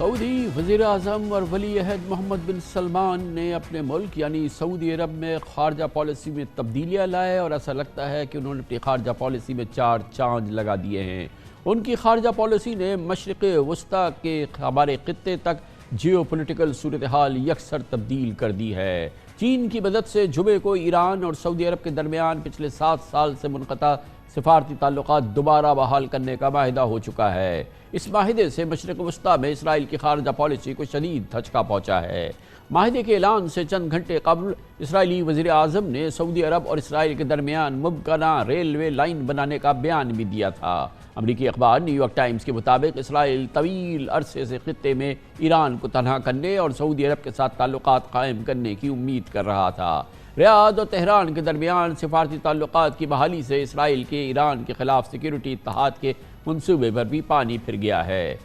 سعودی وزیر اعظم اور ولی عہد محمد بن سلمان نے اپنے ملک یعنی سعودی عرب میں خارجہ پالیسی میں تبدیلیاں لائے اور ایسا لگتا ہے کہ انہوں نے اپنی خارجہ پالیسی میں 4 چاند لگا دیے ہیں۔ ان کی خارجہ پالیسی نے مشرق وسطی کے ہمارے خطے تک جیو پولیٹیکل صورتحال یکسر تبدیل کر دی ہے۔ چین کی مدد سے جمعے کو ایران اور سعودی عرب کے درمیان پچھلے 7 سال سے منقطع سفارتی تعلقات دوبارہ بحال کرنے کا معاہدہ ہو چکا ہے۔ اس معاہدے سے مشرق وسطی میں اسرائیل کی خارجہ پالیسی کو شدید دھچکا پہنچا ہے۔ معاہدے کے اعلان سے چند گھنٹے قبل اسرائیلی وزیر اعظم نے سعودی عرب اور اسرائیل کے درمیان ممکنہ ریلوے لائن بنانے کا بیان بھی دیا تھا۔ امریکی اخبار نیو یارک ٹائمز کے مطابق اسرائیل طویل عرصے سے خطے میں ایران کو تنہا کرنے اور سعودی عرب کے ساتھ تعلقات قائم کرنے کی امید کر رہا تھا۔ ریاض اور تہران کے درمیان سفارتی تعلقات کی بحالی سے اسرائیل کے ایران کے خلاف سیکیورٹی اتحاد کے منصوبے پر بھی پانی پھر گیا ہے۔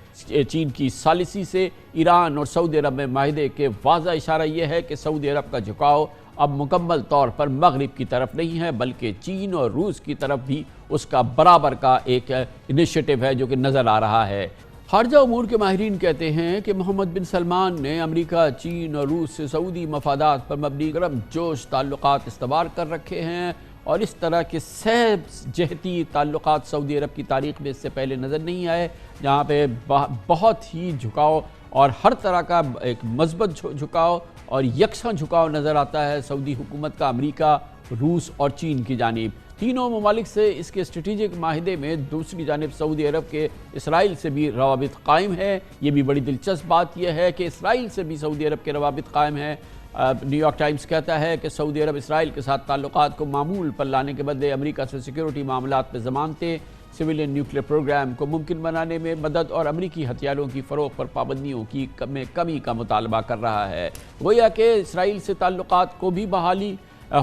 چین کی ثالثی سے ایران اور سعودی عرب میں معاہدے کے واضح اشارہ یہ ہے کہ سعودی عرب کا جھکاؤ اب مکمل طور پر مغرب کی طرف نہیں ہے بلکہ چین اور روس کی طرف بھی اس کا برابر کا ایک انیشیٹو ہے جو کہ نظر آ رہا ہے۔ خارجہ امور کے ماہرین کہتے ہیں کہ محمد بن سلمان نے امریکہ، چین اور روس سے سعودی مفادات پر مبنی گرم جوش تعلقات استوار کر رکھے ہیں اور اس طرح کے سہ جہتی تعلقات سعودی عرب کی تاریخ میں اس سے پہلے نظر نہیں آئے، جہاں پہ بہت ہی جھکاؤ اور ہر طرح کا ایک مثبت جھکاؤ اور یکساں جھکاؤ نظر آتا ہے سعودی حکومت کا امریکہ، روس اور چین کی جانب۔ تینوں ممالک سے اس کے اسٹریٹجک معاہدے میں دوسری جانب سعودی عرب کے اسرائیل سے بھی روابط قائم ہے۔ یہ بھی بڑی دلچسپ بات یہ ہے کہ اسرائیل سے بھی سعودی عرب کے روابط قائم ہیں۔ نیو یارک ٹائمز کہتا ہے کہ سعودی عرب اسرائیل کے ساتھ تعلقات کو معمول پر لانے کے بدلے امریکہ سے سیکیورٹی معاملات میں ضمانتیں، سویلین نیوکلیئر پروگرام کو ممکن بنانے میں مدد اور امریکی ہتھیاروں کی فروخت پر پابندیوں کی کمی کا مطالبہ کر رہا ہے۔ گویا کہ اسرائیل سے تعلقات کو بھی بحالی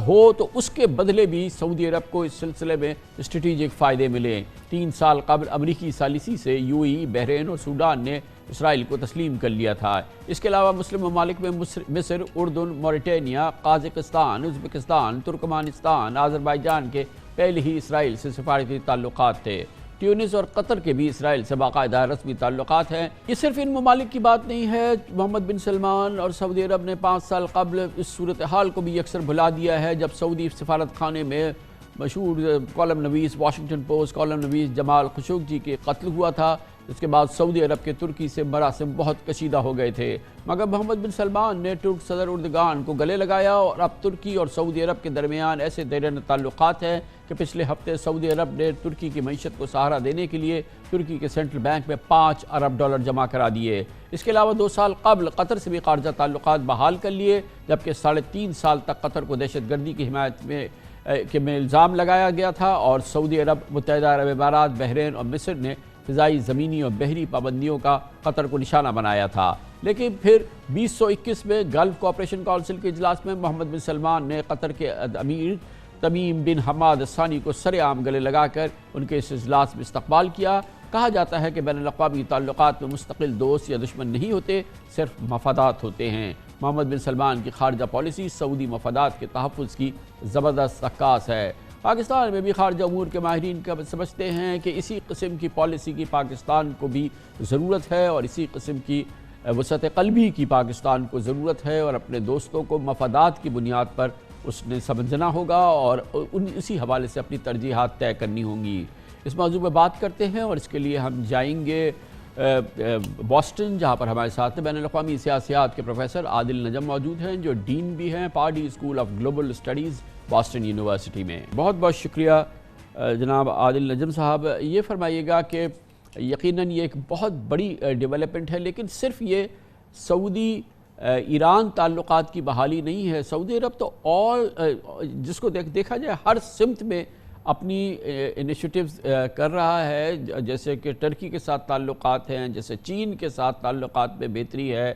ہو تو اس کے بدلے بھی سعودی عرب کو اس سلسلے میں اسٹریٹجک فائدے ملیں۔ 3 سال قبل امریکی ثالثی سے UAE، بحرین اور سوڈان نے اسرائیل کو تسلیم کر لیا تھا۔ اس کے علاوہ مسلم ممالک میں مصر، اردن، موریٹینیا، قازقستان، ازبکستان، ترکمانستان، آذربائیجان کے پہلے ہی اسرائیل سے سفارتی تعلقات تھے۔ ٹیونس اور قطر کے بھی اسرائیل سے باقاعدہ رسمی تعلقات ہیں۔ یہ صرف ان ممالک کی بات نہیں ہے۔ محمد بن سلمان اور سعودی عرب نے 5 سال قبل اس صورتحال کو بھی یکسر بھلا دیا ہے جب سعودی سفارت خانے میں مشہور کالم نویس، واشنگٹن پوسٹ کالم نویس جمال خشوگی کے قتل ہوا تھا۔ اس کے بعد سعودی عرب کے ترکی سے مراسم بہت کشیدہ ہو گئے تھے، مگر محمد بن سلمان نے ترک صدر اردگان کو گلے لگایا اور اب ترکی اور سعودی عرب کے درمیان ایسے دیرینہ تعلقات ہیں کہ پچھلے ہفتے سعودی عرب نے ترکی کی معیشت کو سہارا دینے کے لیے ترکی کے سینٹرل بینک میں $5 ارب جمع کرا دیے۔ اس کے علاوہ 2 سال قبل قطر سے بھی خارجہ تعلقات بحال کر لیے، جبکہ 3.5 سال تک قطر کو دہشت گردی کی حمایت میں الزام لگایا گیا تھا اور سعودی عرب، متحدہ عرب امارات، بحرین اور مصر نے فضائی، زمینی اور بحری پابندیوں کا قطر کو نشانہ بنایا تھا۔ لیکن پھر 2021 میں گلف کوآپریشن کونسل کے اجلاس میں محمد بن سلمان نے قطر کے امیر تمیم بن حماد الثانی کو سر عام گلے لگا کر ان کے اس اجلاس میں استقبال کیا۔ کہا جاتا ہے کہ بین الاقوامی تعلقات میں مستقل دوست یا دشمن نہیں ہوتے، صرف مفادات ہوتے ہیں۔ محمد بن سلمان کی خارجہ پالیسی سعودی مفادات کے تحفظ کی زبردست عکاس ہے۔ پاکستان میں بھی خارجہ امور کے ماہرین سمجھتے ہیں کہ اسی قسم کی پالیسی کی پاکستان کو بھی ضرورت ہے اور اسی قسم کی وسعت قلبی کی پاکستان کو ضرورت ہے اور اپنے دوستوں کو مفادات کی بنیاد پر اس نے سمجھنا ہوگا اور اسی حوالے سے اپنی ترجیحات طے کرنی ہوں گی۔ اس موضوع پہ بات کرتے ہیں اور اس کے لیے ہم جائیں گے بوسٹن، جہاں پر ہمارے ساتھ بین الاقوامی سیاسیات کے پروفیسر عادل نجم موجود ہیں جو ڈین بھی ہیں Pardee school of global studies Boston university میں۔ بہت بہت شکریہ جناب عادل نجم صاحب۔ یہ فرمائیے گا کہ یقیناً یہ ایک بہت بڑی ڈیولپمنٹ ہے، لیکن صرف یہ سعودی ایران تعلقات کی بحالی نہیں ہے۔ سعودی عرب تو اور جس کو دیکھا جائے ہر سمت میں اپنی انیشیٹیوز کر رہا ہے، جیسے کہ ٹرکی کے ساتھ تعلقات ہیں، جیسے چین کے ساتھ تعلقات میں بہتری ہے،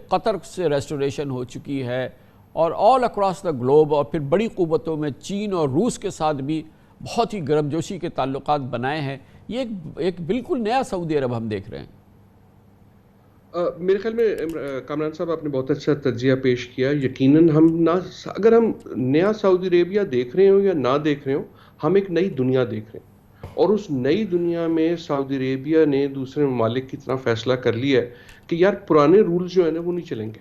قطر سے ریسٹوریشن ہو چکی ہے اور آل اکراس دا گلوب، اور پھر بڑی قوتوں میں چین اور روس کے ساتھ بھی بہت ہی گرم جوشی کے تعلقات بنائے ہیں۔ یہ ایک بالکل نیا سعودی عرب ہم دیکھ رہے ہیں۔ میرے خیال میں کامران صاحب آپ نے بہت اچھا تجزیہ پیش کیا۔ یقیناً اگر ہم نیا سعودی عربیہ دیکھ رہے ہوں یا نہ دیکھ رہے ہوں، ہم ایک نئی دنیا دیکھ رہے ہیں۔ اور اس نئی دنیا میں سعودی عربیہ نے دوسرے ممالک کی طرح فیصلہ کر لیا ہے کہ یار پرانے رولز جو ہیں نا وہ نہیں چلیں گے.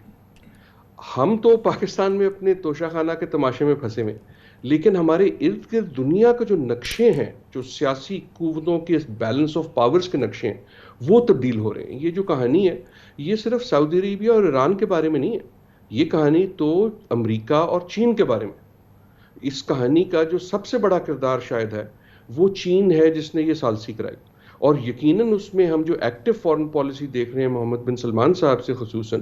ہم تو پاکستان میں اپنے توشہ خانہ کے تماشے میں پھنسے ہوئے، لیکن ہمارے ارد گرد دنیا کے جو نقشے ہیں، جو سیاسی قوتوں کے بیلنس آف پاورز کے نقشے ہیں، وہ تبدیل ہو رہے ہیں. یہ جو کہانی ہے یہ صرف سعودی عربیہ اور ایران کے بارے میں نہیں ہے، یہ کہانی تو امریکہ اور چین کے بارے میں. اس کہانی کا جو سب سے بڑا کردار شاید ہے وہ چین ہے، جس نے یہ ثالثی کرائی. اور یقیناً اس میں ہم جو ایکٹیو فارن پالیسی دیکھ رہے ہیں محمد بن سلمان صاحب سے خصوصاً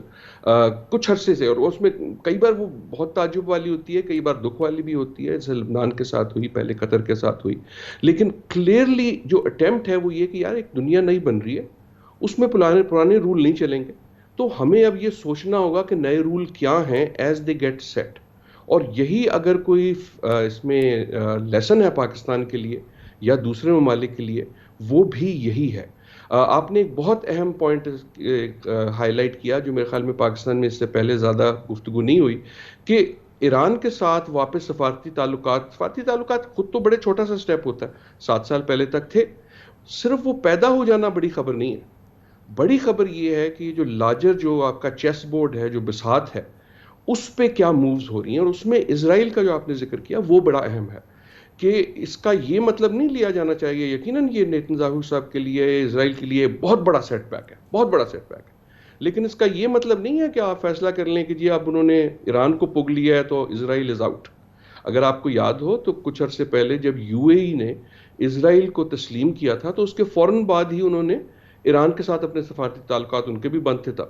کچھ عرصے سے، اور اس میں کئی بار وہ بہت تعجب والی ہوتی ہے، کئی بار دکھ والی بھی ہوتی ہے، جیسے لبنان کے ساتھ ہوئی، پہلے قطر کے ساتھ ہوئی. لیکن کلیئرلی جو اٹیمپٹ ہے وہ یہ کہ یار ایک دنیا نئی بن رہی ہے، اس میں پرانے رول نہیں چلیں گے. تو ہمیں اب یہ سوچنا ہوگا کہ نئے رول کیا ہیں ایز دے گیٹ سیٹ. اور یہی اگر کوئی اس میں لیسن ہے پاکستان کے لیے یا دوسرے ممالک کے لیے، وہ بھی یہی ہے. آپ نے ایک بہت اہم پوائنٹ ہائی لائٹ کیا جو میرے خیال میں پاکستان میں اس سے پہلے زیادہ گفتگو نہیں ہوئی، کہ ایران کے ساتھ واپس سفارتی تعلقات خود تو بڑے چھوٹا سا سٹیپ ہوتا ہے، 7 سال پہلے تک تھے. صرف وہ پیدا ہو جانا بڑی خبر نہیں ہے. بڑی خبر یہ ہے کہ جو لارجر جو آپ کا چیس بورڈ ہے، جو بساط ہے، اس پہ کیا مووز ہو رہی ہیں. اور اس میں اسرائیل کا جو آپ نے ذکر کیا وہ بڑا اہم ہے، کہ اس کا یہ مطلب نہیں لیا جانا چاہیے. یقیناً یہ نیتنیاہو صاحب کے لیے، اسرائیل کے لیے بہت بڑا سیٹ بیک ہے، بہت بڑا سیٹ بیک ہے. لیکن اس کا یہ مطلب نہیں ہے کہ آپ فیصلہ کر لیں کہ جی اب انہوں نے ایران کو پگ لیا ہے تو اسرائیل از آؤٹ. اگر آپ کو یاد ہو تو کچھ عرصے پہلے جب یو اے ای نے اسرائیل کو تسلیم کیا تھا تو اس کے فوراً بعد ہی انہوں نے ایران کے ساتھ اپنے سفارتی تعلقات، ان کے بھی بند تھے تب،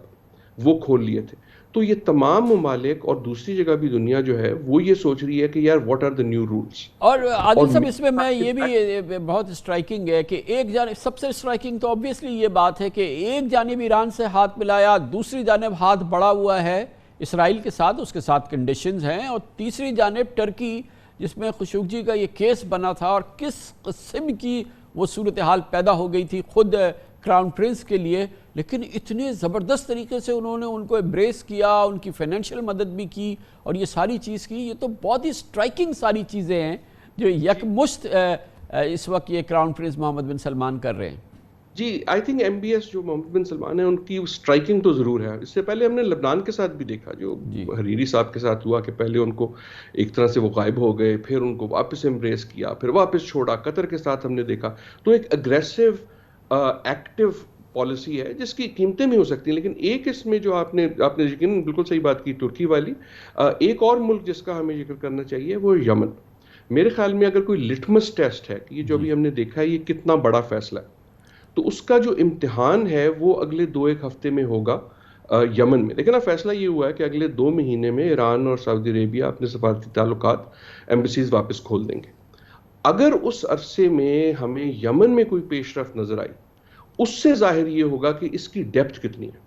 وہ کھول لیے تھے. تو یہ تمام ممالک اور دوسری جگہ بھی دنیا جو ہے وہ یہ سوچ رہی ہے کہ یار what are the new rules. اور عادل صاحب اس میں یہ بھی بہت سٹرائکنگ ہے کہ ایک جانب، سب سے سٹرائکنگ تو obviously یہ بات ہے کہ ایک جانب ایران سے ہاتھ ملایا، دوسری جانب ہاتھ بڑھا ہوا ہے اسرائیل کے ساتھ، اس کے ساتھ کنڈیشنز ہیں، اور تیسری جانب ٹرکی جس میں خشوگی کا یہ کیس بنا تھا، اور کس قسم کی وہ صورتحال پیدا ہو گئی تھی خود کراؤن پرنس کے لیے. لیکن اتنے زبردست طریقے سے انہوں نے ان کو ایمبریس کیا، ان کی فائنینشیل مدد بھی کی، اور یہ ساری چیز کی. یہ تو بہت ہی سٹرائکنگ ساری چیزیں ہیں جو یکمشت اس وقت یہ crown prince Mohammed bin Salman کر رہے ہیں. جی I think M B S جو محمد بن سلمان ہیں ان کی سٹرائکنگ تو ضرور ہے. اس سے پہلے ہم نے لبنان کے ساتھ بھی دیکھا جو حریری صاحب کے ساتھ ہوا، کہ پہلے ان کو ایک طرح سے وہ غائب ہو گئے، پھر ان کو واپس ایمبریس کیا، پھر واپس چھوڑا. قطر کے ساتھ ہم نے دیکھا. تو ایک اگریسو ایکٹیو پالیسی ہے جس کی قیمتیں بھی ہو سکتی ہیں. لیکن ایک اس میں جو آپ نے یقیناً بالکل صحیح بات کی، ترکی والی. ایک اور ملک جس کا ہمیں ذکر کرنا چاہیے وہ یمن. میرے خیال میں اگر کوئی لٹمس ٹیسٹ ہے کہ یہ جو بھی ہم نے دیکھا ہے یہ کتنا بڑا فیصلہ ہے، تو اس کا جو امتحان ہے وہ اگلے 2-1 ہفتے میں ہوگا یمن میں. لیکن اب فیصلہ یہ ہوا ہے کہ اگلے 2 مہینے میں ایران اور سعودی عربیہ اپنے سفارتی تعلقات، ایمبیسیز واپس کھول دیں گے. اگر اس عرصے میں ہمیں یمن میں کوئی پیش رفت نظر آئی، اس سے ظاہر یہ ہوگا کہ اس کی ڈیپتھ کتنی ہے،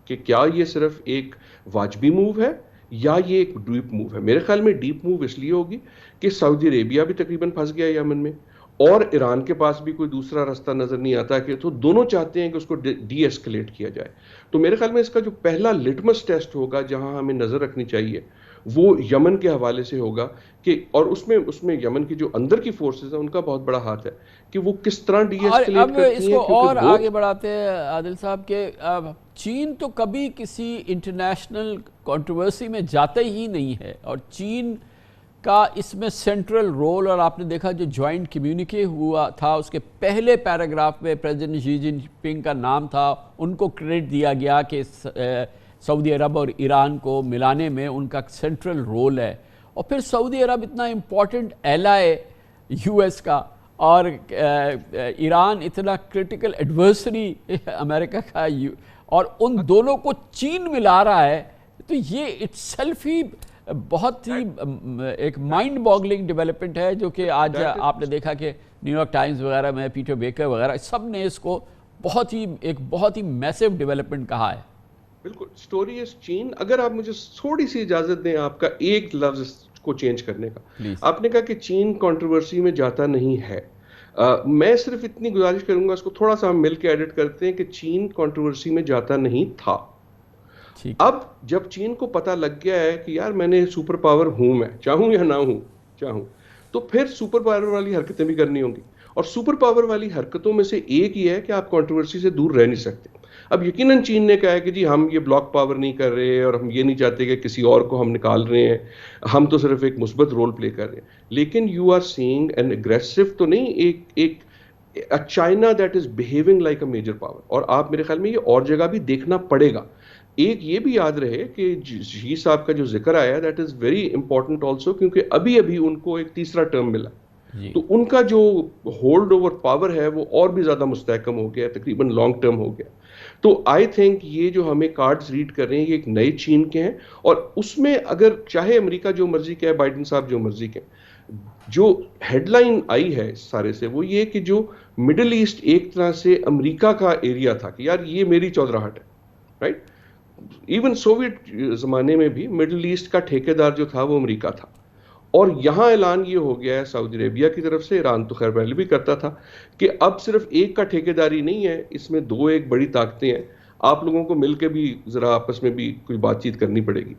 کہ کیا یہ صرف ایک واجبی موو ہے یا یہ ایک ڈیپ موو ہے. میرے خیال میں ڈیپ موو اس لیے ہوگی کہ سعودی عربیہ بھی تقریباً پھنس گیا یمن میں، اور ایران کے پاس بھی کوئی دوسرا راستہ نظر نہیں آتا، کہ تو دونوں چاہتے ہیں کہ اس کو ڈی ایسکلیٹ کیا جائے. تو میرے خیال میں اس کا جو پہلا لٹمس ٹیسٹ ہوگا جہاں ہمیں نظر رکھنی چاہیے وہ یمن کے حوالے سے ہوگا، کہ اور اس میں یمن کی جو اندر کی فورسز ہیں ان کا بہت بڑا ہاتھ ہے کہ وہ کس طرح ڈی ایسکلیٹ کرتی ہیں. اب اس کو اور آگے بڑھاتے ہیں عادل صاحب کہ چین تو کبھی کسی انٹرنیشنل کنٹروورسی میں جاتا ہی نہیں ہے، اور چین کا اس میں سینٹرل رول، اور آپ نے دیکھا جو جوائنٹ کمیونیکے ہوا تھا اس کے پہلے پیراگراف میں پریزیڈنٹ شی جن پنگ کا نام تھا، ان کو کریڈٹ دیا گیا کہ سعودی عرب اور ایران کو ملانے میں ان کا سینٹرل رول ہے. اور پھر سعودی عرب اتنا امپورٹنٹ ایلائے یو ایس کا، اور ایران اتنا کرٹیکل ایڈورسری امریکہ کا، اور ان دونوں کو چین ملا رہا ہے. تو یہ اٹ سیلف ہی بہت ہی ایک مائنڈ باگلنگ ڈیولپمنٹ ہے، جو کہ آج آپ نے دیکھا کہ نیو یارک ٹائمز وغیرہ میں پیٹر بیکر وغیرہ سب نے اس کو بہت ہی میسو ڈیولپمنٹ کہا ہے. بالکل. سٹوری از چین. اگر آپ مجھے تھوڑی سی اجازت دیں آپ کا ایک لفظ کو چینج کرنے کا. آپ نے کہا کہ چین کنٹروورسی میں جاتا نہیں ہے. میں صرف اتنی گزارش کروں گا، اس کو تھوڑا سا ہم مل کے ایڈٹ کرتے ہیں، کہ چین کنٹروورسی میں جاتا نہیں تھا. اب جب چین کو پتہ لگ گیا ہے کہ یار میں نے سپر پاور ہوں، میں چاہوں یا نہ ہوں چاہوں، تو پھر سپر پاور والی حرکتیں بھی کرنی ہوں گی. اور سپر پاور والی حرکتوں میں سے ایک یہ ہے کہ آپ کنٹروورسی سے دور رہ نہیں سکتے. اب یقیناً چین نے کہا ہے کہ جی ہم یہ بلاک پاور نہیں کر رہے اور ہم یہ نہیں چاہتے کہ کسی اور کو ہم نکال رہے ہیں, ہم تو صرف ایک مثبت رول پلے کر رہے ہیں. لیکن you are seeing an aggressive تو نہیں, ایک China that is behaving like a major power. اور آپ میرے خیال میں یہ اور جگہ بھی دیکھنا پڑے گا. ایک یہ بھی یاد رہے کہ جی صاحب کا جو ذکر آیا that is very important also, کیونکہ ابھی ان کو ایک تیسرا ٹرم ملا, تو ان کا جو ہولڈ اوور پاور ہے وہ اور بھی زیادہ مستحکم ہو گیا, تقریباً لانگ ٹرم ہو گیا. تو آئی تھنک یہ جو ہمیں کارڈز ریڈ کر رہے ہیں یہ ایک نئے چین کے ہیں, اور اس میں اگر چاہے امریکہ جو مرضی کہے, بائیڈن صاحب جو مرضی کہیں, جو ہیڈ لائن آئی ہے سارے سے وہ یہ کہ جو مڈل ایسٹ ایک طرح سے امریکہ کا ایریا تھا کہ یار یہ میری چودراہٹ ہے, رائٹ. ایون سوویٹ زمانے میں بھی مڈل ایسٹ کا ٹھیکیدار جو تھا وہ امریکہ تھا, اور یہاں اعلان یہ ہو گیا ہے سعودی عربیہ کی طرف سے, ایران تو خیر پہلے بھی کرتا تھا, کہ اب صرف ایک کا ٹھیکیداری نہیں ہے, اس میں دو ایک بڑی طاقتیں ہیں, آپ لوگوں کو مل کے بھی ذرا آپس میں بھی کوئی بات چیت کرنی پڑے گی.